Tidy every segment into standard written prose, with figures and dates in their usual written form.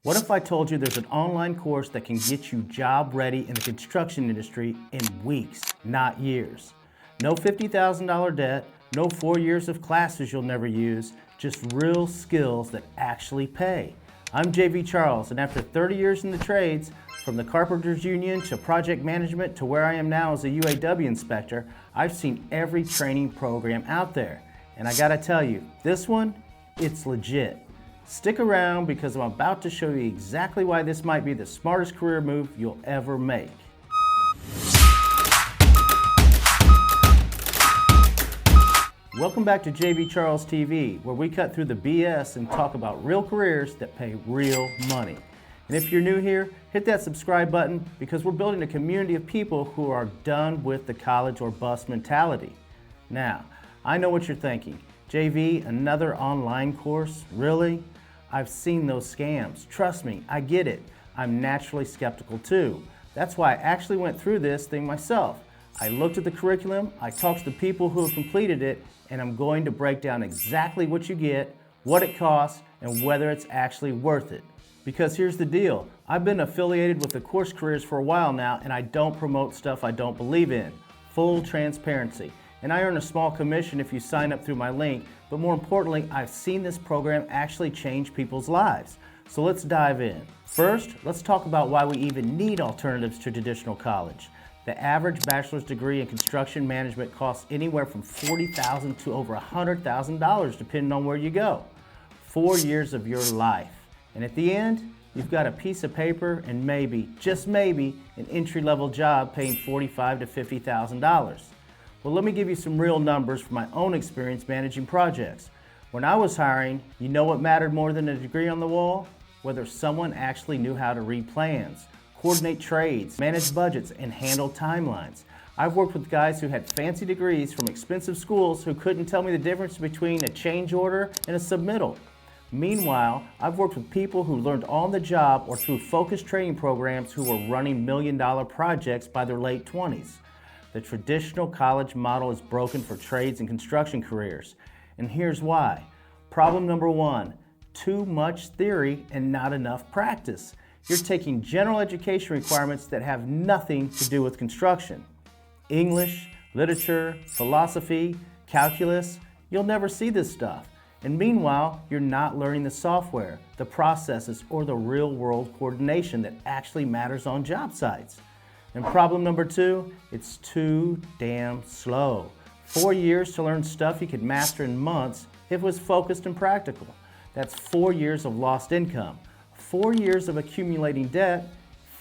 What if I told you there's an online course that can get you job ready in the construction industry in weeks, not years? No $50,000 debt, no 4 years of classes you'll never use, just real skills that actually pay. I'm JV Charles, and after 30 years in the trades, from the Carpenters Union to project management to where I am now as a UAW inspector, I've seen every training program out there. And I gotta tell you, this one, it's legit. Stick around because I'm about to show you exactly why this might be the smartest career move you'll ever make. Welcome back to JV Charles TV, where we cut through the BS and talk about real careers that pay real money. And if you're new here, hit that subscribe button because we're building a community of people who are done with the college or bust mentality. Now, I know what you're thinking. JV, another online course? Really? I've seen those scams. Trust me, I get it. I'm naturally skeptical too. That's why I actually went through this thing myself. I looked at the curriculum, I talked to the people who have completed it, and I'm going to break down exactly what you get, what it costs, and whether it's actually worth it. Because here's the deal, I've been affiliated with the course careers for a while now, and I don't promote stuff I don't believe in. Full transparency. And I earn a small commission if you sign up through my link, but more importantly, I've seen this program actually change people's lives. So let's dive in. First, let's talk about why we even need alternatives to traditional college. The average bachelor's degree in construction management costs anywhere from $40,000 to over $100,000 depending on where you go. 4 years of your life. And at the end, you've got a piece of paper and maybe, just maybe, an entry-level job paying $45,000 to $50,000. Well, let me give you some real numbers from my own experience managing projects. When I was hiring, you know what mattered more than a degree on the wall? Whether someone actually knew how to read plans, coordinate trades, manage budgets, and handle timelines. I've worked with guys who had fancy degrees from expensive schools who couldn't tell me the difference between a change order and a submittal. Meanwhile, I've worked with people who learned on the job or through focused training programs who were running million-dollar projects by their late 20s. The traditional college model is broken for trades and construction careers. And here's why. Problem number one, too much theory and not enough practice. You're taking general education requirements that have nothing to do with construction. English, literature, philosophy, calculus, you'll never see this stuff. And meanwhile, you're not learning the software, the processes, or the real-world coordination that actually matters on job sites. And problem number two, it's too damn slow. 4 years to learn stuff you could master in months if it was focused and practical. That's 4 years of lost income, 4 years of accumulating debt,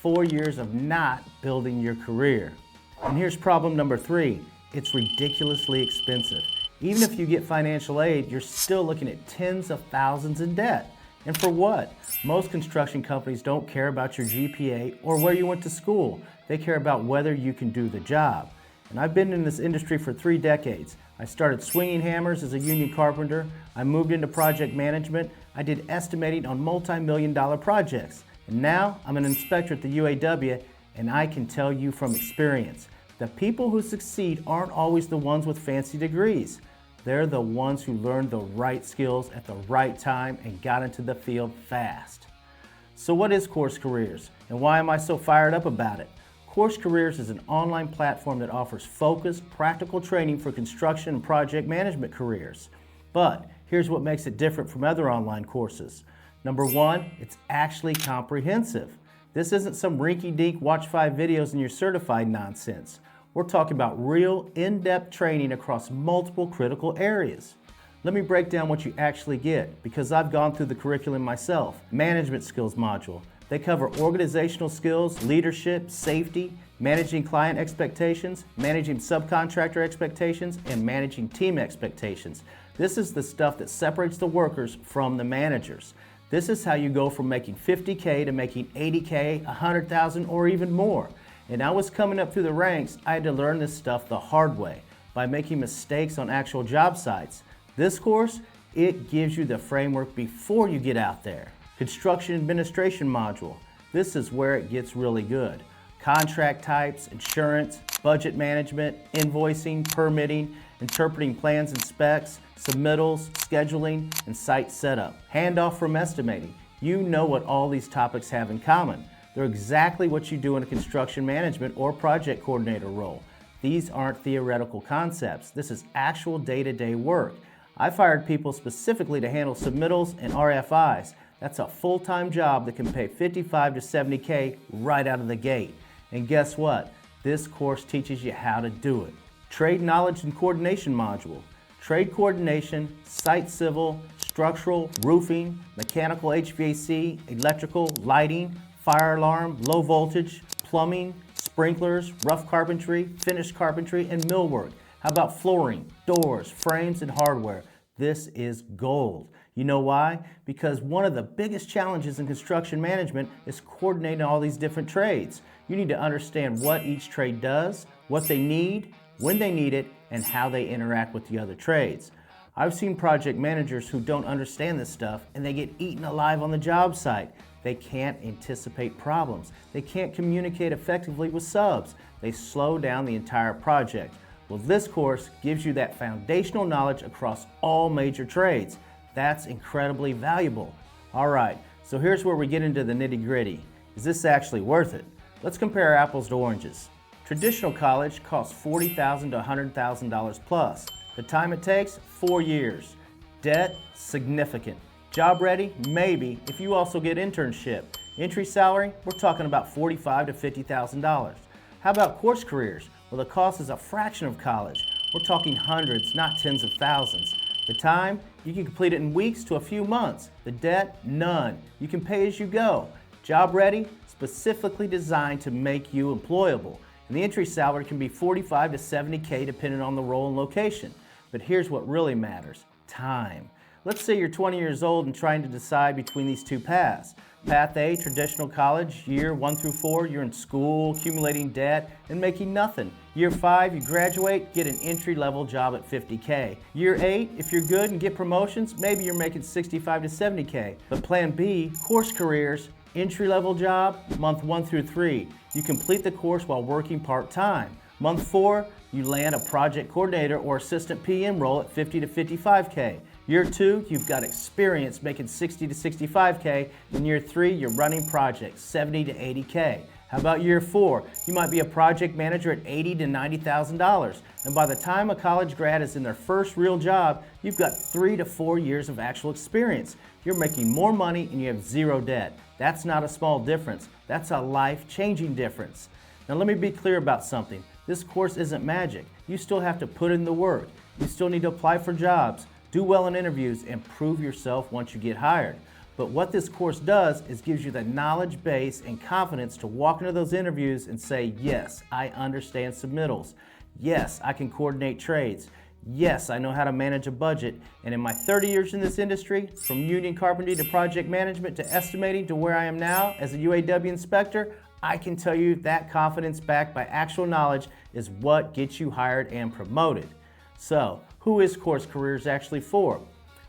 4 years of not building your career. And here's problem number three, it's ridiculously expensive. Even if you get financial aid, you're still looking at tens of thousands in debt. And for what? Most construction companies don't care about your GPA or where you went to school. They care about whether you can do the job. And I've been in this industry for 3 decades. I started swinging hammers as a union carpenter. I moved into project management. I did estimating on multi-million-dollar projects. And now I'm an inspector at the UAW, and I can tell you from experience, the people who succeed aren't always the ones with fancy degrees. They're the ones who learned the right skills at the right time and got into the field fast. So what is Course Careers, and why am I so fired up about it? Course Careers is an online platform that offers focused, practical training for construction and project management careers. But here's what makes it different from other online courses. Number one, it's actually comprehensive. This isn't some rinky-dink watch 5 videos and you're certified nonsense. We're talking about real, in-depth training across multiple critical areas. Let me break down what you actually get, because I've gone through the curriculum myself. Management skills module. They cover organizational skills, leadership, safety, managing client expectations, managing subcontractor expectations, and managing team expectations. This is the stuff that separates the workers from the managers. This is how you go from making $50K to making $80K, $100,000, or even more. And I was coming up through the ranks, I had to learn this stuff the hard way by making mistakes on actual job sites. This course, it gives you the framework before you get out there. Construction administration module. This is where it gets really good. Contract types, insurance, budget management, invoicing, permitting, interpreting plans and specs, submittals, scheduling, and site setup. Handoff from estimating. You know what all these topics have in common. They're exactly what you do in a construction management or project coordinator role. These aren't theoretical concepts. This is actual day-to-day work. I've hired people specifically to handle submittals and RFIs. That's a full-time job that can pay $55 to $70K right out of the gate. And guess what? This course teaches you how to do it. Trade Knowledge and Coordination module. Trade coordination, site civil, structural, roofing, mechanical HVAC, electrical, lighting, fire alarm, low voltage, plumbing, sprinklers, rough carpentry, finished carpentry, and millwork. How about flooring, doors, frames, and hardware? This is gold. You know why? Because one of the biggest challenges in construction management is coordinating all these different trades. You need to understand what each trade does, what they need, when they need it, and how they interact with the other trades. I've seen project managers who don't understand this stuff and they get eaten alive on the job site. They can't anticipate problems. They can't communicate effectively with subs. They slow down the entire project. Well, this course gives you that foundational knowledge across all major trades. That's incredibly valuable. All right, so here's where we get into the nitty-gritty. Is this actually worth it? Let's compare apples to oranges. Traditional college costs $40,000 to $100,000 plus. The time it takes, 4 years. Debt, significant. Job ready? Maybe, if you also get internship. Entry salary? We're talking about $45,000 to $50,000. How about course careers? Well, the cost is a fraction of college. We're talking hundreds, not tens of thousands. The time? You can complete it in weeks to a few months. The debt? None. You can pay as you go. Job ready? Specifically designed to make you employable. And the entry salary can be $45,000 to $70K depending on the role and location. But here's what really matters: time. Let's say you're 20 years old and trying to decide between these two paths. Path A, traditional college, year 1 through 4, you're in school, accumulating debt, and making nothing. Year 5, you graduate, get an entry-level job at $50K. Year 8, if you're good and get promotions, maybe you're making $65,000 to $70K. But plan B, course careers, entry-level job, month 1 through 3. You complete the course while working part-time. Month 4, you land a project coordinator or assistant PM role at $50K to $55K. Year 2, you've got experience making $60K to $65K. In year 3, you're running projects, $70K to $80K. How about year 4? You might be a project manager at $80,000 to $90,000. And by the time a college grad is in their first real job, you've got 3 to 4 years of actual experience. You're making more money and you have zero debt. That's not a small difference. That's a life-changing difference. Now let me be clear about something. This course isn't magic. You still have to put in the work. You still need to apply for jobs, do well in interviews, and prove yourself once you get hired. But what this course does is gives you the knowledge base and confidence to walk into those interviews and say, yes, I understand submittals. Yes, I can coordinate trades. Yes, I know how to manage a budget. And in my 30 years in this industry, from union carpentry to project management to estimating to where I am now as a UAW inspector, I can tell you that confidence backed by actual knowledge is what gets you hired and promoted. So, who is Course Careers actually for?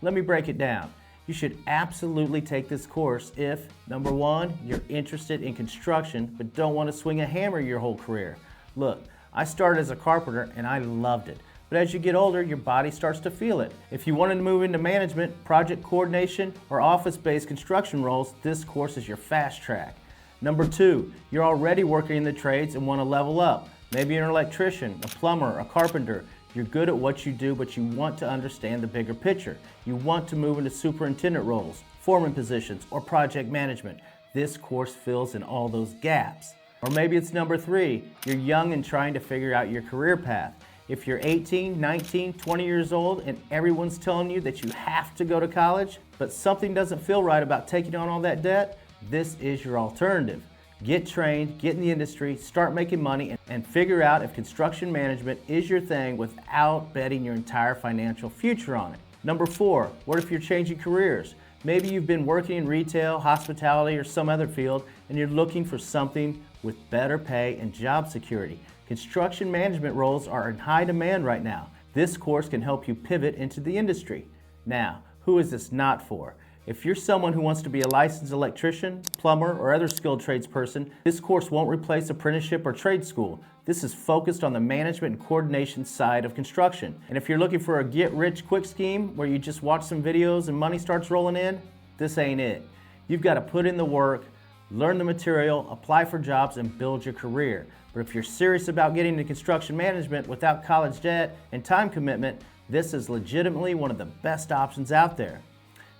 Let me break it down. You should absolutely take this course if, number one, you're interested in construction but don't want to swing a hammer your whole career. Look, I started as a carpenter and I loved it. But as you get older, your body starts to feel it. If you wanted to move into management, project coordination, or office-based construction roles, this course is your fast track. Number two, you're already working in the trades and want to level up. Maybe you're an electrician, a plumber, a carpenter. You're good at what you do, but you want to understand the bigger picture. You want to move into superintendent roles, foreman positions, or project management. This course fills in all those gaps. Or maybe it's number three, you're young and trying to figure out your career path. If you're 18, 19, 20 years old and everyone's telling you that you have to go to college, but something doesn't feel right about taking on all that debt, this is your alternative. Get trained, get in the industry, start making money, and figure out if construction management is your thing without betting your entire financial future on it. Number four, what if you're changing careers? Maybe you've been working in retail, hospitality, or some other field, and you're looking for something with better pay and job security. Construction management roles are in high demand right now. This course can help you pivot into the industry. Now, who is this not for? If you're someone who wants to be a licensed electrician, plumber, or other skilled tradesperson, this course won't replace apprenticeship or trade school. This is focused on the management and coordination side of construction. And if you're looking for a get-rich-quick scheme where you just watch some videos and money starts rolling in, this ain't it. You've got to put in the work, learn the material, apply for jobs, and build your career. But if you're serious about getting into construction management without college debt and time commitment, this is legitimately one of the best options out there.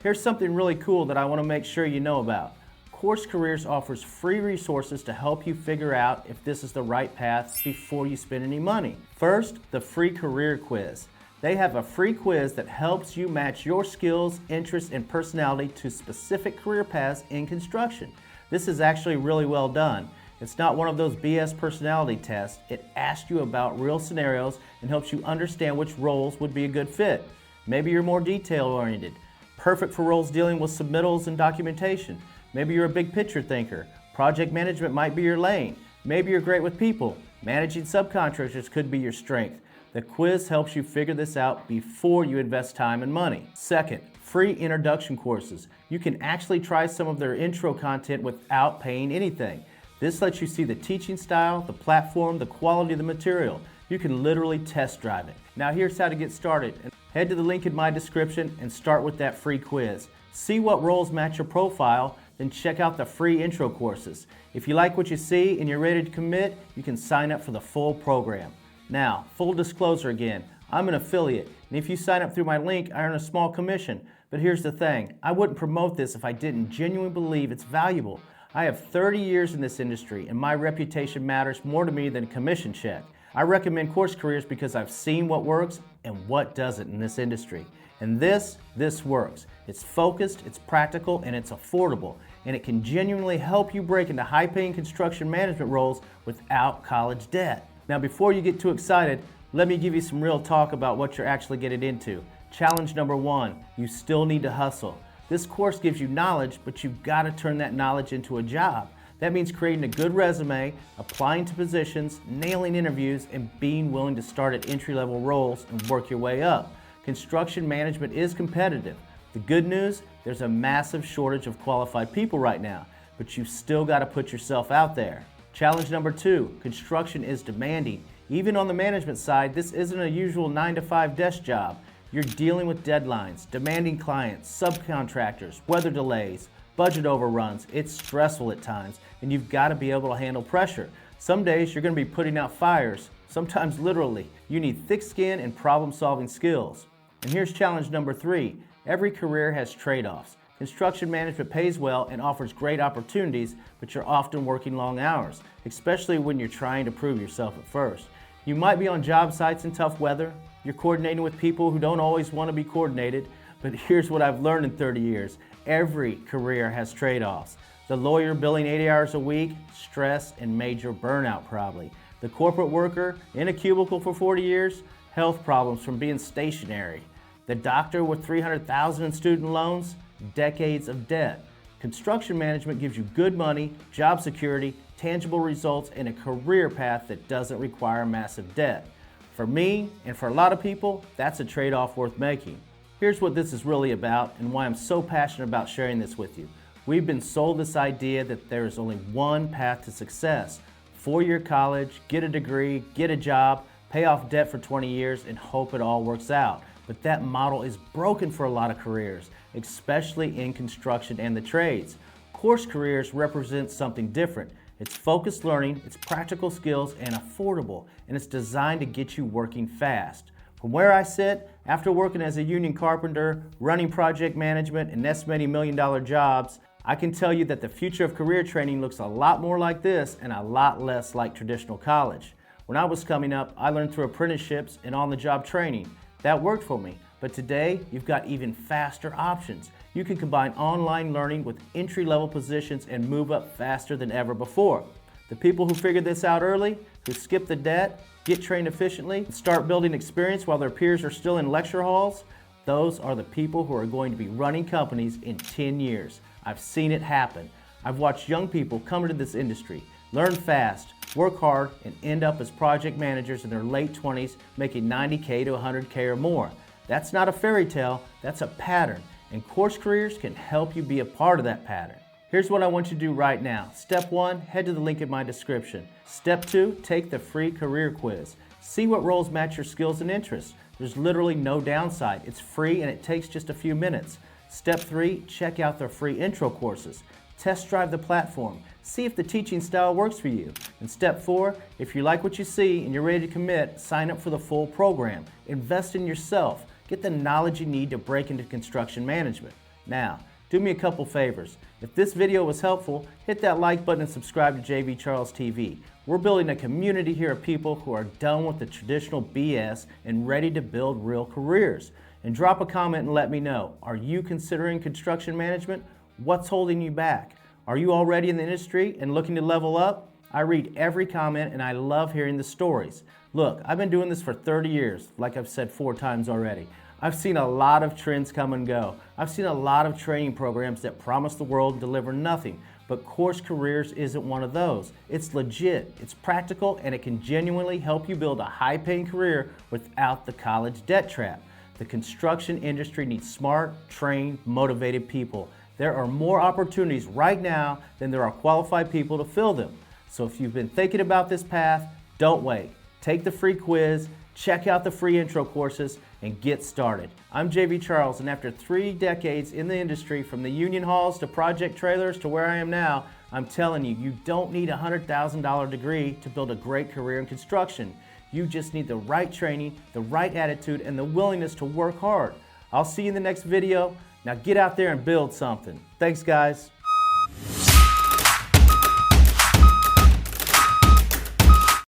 Here's something really cool that I want to make sure you know about. Course Careers offers free resources to help you figure out if this is the right path before you spend any money. First, the free career quiz. They have a free quiz that helps you match your skills, interests, and personality to specific career paths in construction. This is actually really well done. It's not one of those BS personality tests. It asks you about real scenarios and helps you understand which roles would be a good fit. Maybe you're more detail-oriented, perfect for roles dealing with submittals and documentation. Maybe you're a big picture thinker. Project management might be your lane. Maybe you're great with people. Managing subcontractors could be your strength. The quiz helps you figure this out before you invest time and money. Second, free introduction courses. You can actually try some of their intro content without paying anything. This lets you see the teaching style, the platform, the quality of the material. You can literally test drive it. Now here's how to get started. Head to the link in my description and start with that free quiz. See what roles match your profile, then check out the free intro courses. If you like what you see and you're ready to commit, you can sign up for the full program. Now, full disclosure again, I'm an affiliate, and if you sign up through my link, I earn a small commission. But here's the thing, I wouldn't promote this if I didn't genuinely believe it's valuable. I have 30 years in this industry, and my reputation matters more to me than a commission check. I recommend Course Careers because I've seen what works and what doesn't in this industry. And this works. It's focused, it's practical, and it's affordable. And it can genuinely help you break into high-paying construction management roles without college debt. Now, before you get too excited, let me give you some real talk about what you're actually getting into. Challenge number 1, you still need to hustle. This course gives you knowledge, but you've got to turn that knowledge into a job. That means creating a good resume, applying to positions, nailing interviews, and being willing to start at entry-level roles and work your way up. Construction management is competitive. The good news, there's a massive shortage of qualified people right now, but you've still got to put yourself out there. Challenge number 2, construction is demanding. Even on the management side, this isn't a usual 9-to-5 desk job. You're dealing with deadlines, demanding clients, subcontractors, weather delays, budget overruns. It's stressful at times, and you've got to be able to handle pressure. Some days you're going to be putting out fires, sometimes literally. You need thick skin and problem-solving skills. And here's challenge number 3. Every career has trade-offs. Construction management pays well and offers great opportunities, but you're often working long hours, especially when you're trying to prove yourself at first. You might be on job sites in tough weather. You're coordinating with people who don't always want to be coordinated, but here's what I've learned in 30 years. Every career has trade-offs. The lawyer billing 80 hours a week, stress and major burnout probably. The corporate worker in a cubicle for 40 years, health problems from being stationary. The doctor with $300,000 in student loans, decades of debt. Construction management gives you good money, job security, tangible results, and a career path that doesn't require massive debt. For me, and for a lot of people, that's a trade-off worth making. Here's what this is really about and why I'm so passionate about sharing this with you. We've been sold this idea that there is only one path to success. 4-year college, get a degree, get a job, pay off debt for 20 years, and hope it all works out. But that model is broken for a lot of careers, especially in construction and the trades. Course Careers represents something different. It's focused learning, it's practical skills, and affordable, and it's designed to get you working fast. From where I sit, after working as a union carpenter, running project management, and estimating million-dollar jobs, I can tell you that the future of career training looks a lot more like this and a lot less like traditional college. When I was coming up, I learned through apprenticeships and on-the-job training. That worked for me, but today you've got even faster options. You can combine online learning with entry-level positions and move up faster than ever before. The people who figured this out early, who skip the debt, get trained efficiently, and start building experience while their peers are still in lecture halls, those are the people who are going to be running companies in 10 years. I've seen it happen. I've watched young people come into this industry, learn fast, work hard, and end up as project managers in their late 20s making $90K to $100K or more. That's not a fairy tale, that's a pattern, and Course Careers can help you be a part of that pattern. Here's what I want you to do right now. Step 1, head to the link in my description. Step 2, take the free career quiz. See what roles match your skills and interests. There's literally no downside. It's free and it takes just a few minutes. Step 3, check out their free intro courses. Test drive the platform. See if the teaching style works for you. And step 4, if you like what you see and you're ready to commit, sign up for the full program. Invest in yourself. Get the knowledge you need to break into construction management. Now, do me a couple favors. If this video was helpful, hit that like button and subscribe to JV Charles TV. We're building a community here of people who are done with the traditional BS and ready to build real careers. And drop a comment and let me know, are you considering construction management? What's holding you back? Are you already in the industry and looking to level up? I read every comment and I love hearing the stories. Look, I've been doing this for 30 years, like I've said 4 times already. I've seen a lot of trends come and go. I've seen a lot of training programs that promise the world and deliver nothing, but Course Careers isn't one of those. It's legit, it's practical, and it can genuinely help you build a high-paying career without the college debt trap. The construction industry needs smart, trained, motivated people. There are more opportunities right now than there are qualified people to fill them. So if you've been thinking about this path, don't wait. Take the free quiz, check out the free intro courses, and get started. I'm JV Charles, and after 3 decades in the industry, from the union halls to project trailers to where I am now, I'm telling you, you don't need a $100,000 degree to build a great career in construction. You just need the right training, the right attitude, and the willingness to work hard. I'll see you in the next video. Now get out there and build something. Thanks, guys.